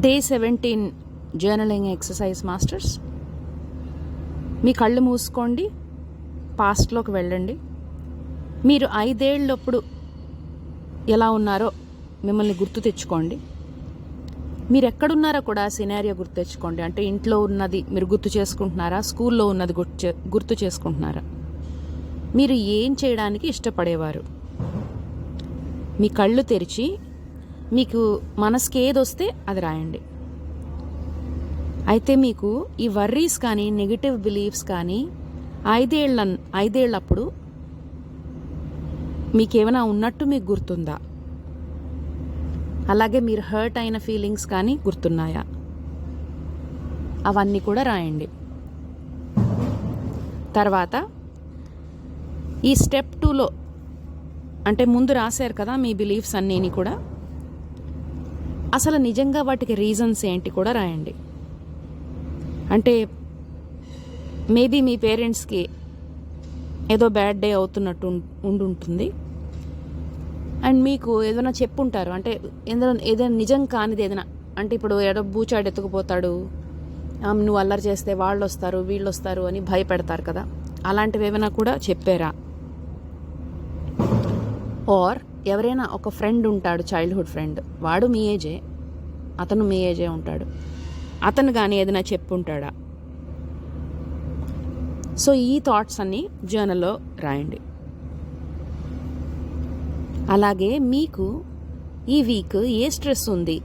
Day 17 journaling exercise masters. మీ కళ్ళు మూసుకోండి, పాస్ట్లోకి వెళ్ళండి. మీరు 5 ఏళ్ళప్పుడు ఎలా ఉన్నారో మిమ్మల్ని గుర్తు తెచ్చుకోండి. మీరు ఎక్కడున్నారో కూడా సినారియో గుర్తు తెచ్చుకోండి. అంటే ఇంట్లో ఉన్నది మీరు గుర్తు చేసుకుంటున్నారా, స్కూల్లో ఉన్నది గుర్తు చేసుకుంటున్నారా, మీరు ఏం చేయడానికి ఇష్టపడేవారు. మీ కళ్ళు తెరిచి మీకు మనసుకి ఏదొస్తే అది రాయండి. అయితే మీకు ఈ వర్రీస్ కానీ నెగిటివ్ బిలీఫ్స్ కానీ 5 ఏళ్ళప్పుడు మీకేమైనా ఉన్నట్టు మీకు గుర్తుందా? అలాగే మీరు హర్ట్ అయిన ఫీలింగ్స్ కానీ గుర్తున్నాయా? అవన్నీ కూడా రాయండి. తర్వాత ఈ స్టెప్ 2లో అంటే ముందు రాశారు కదా మీ బిలీఫ్స్ అన్నీని కూడా, అసలు నిజంగా వాటికి రీజన్స్ ఏంటి కూడా రాయండి. అంటే మేబీ మీ పేరెంట్స్కి ఏదో బ్యాడ్ డే అవుతున్నట్టు ఉంటుంది అండ్ మీకు ఏదైనా చెప్పుంటారు. అంటే ఏదైనా నిజం కానిది ఏదైనా, అంటే ఇప్పుడు ఏదో బూచాడు ఎత్తుకుపోతాడు, నువ్వు అల్లరి చేస్తే వాళ్ళు వస్తారు వీళ్ళు వస్తారు అని భయపెడతారు కదా, అలాంటివి ఏమైనా కూడా చెప్పారా? ఆర్ ఎవరైనా ఒక ఫ్రెండ్ ఉంటాడు, చైల్డ్హుడ్ ఫ్రెండ్, వాడు మీ ఏజే, అతను మీ ఏజే ఉంటాడు, అతను కానీ ఏదైనా చెప్పుంటాడా? సో ఈ థాట్స్ అన్నీ జర్నల్లో రాయండి. అలాగే మీకు ఈ వీక్ ఏ స్ట్రెస్ ఉంది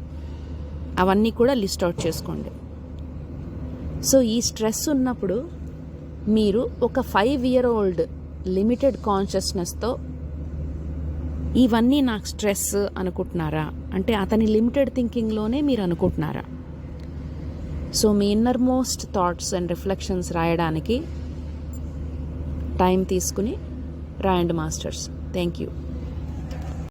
అవన్నీ కూడా లిస్ట్ అవుట్ చేసుకోండి. సో ఈ స్ట్రెస్ ఉన్నప్పుడు మీరు ఒక 5-year-old లిమిటెడ్ కాన్షియస్నెస్తో ఇవన్నీ నాకు స్ట్రెస్ అనుకుంటున్నారా, అంటే అతని లిమిటెడ్ థింకింగ్లోనే మీరు అనుకుంటున్నారా? So me inner most thoughts and reflections రాయడానికి టైం తీసుకుని రాయండి మాస్టర్స్. Thank you.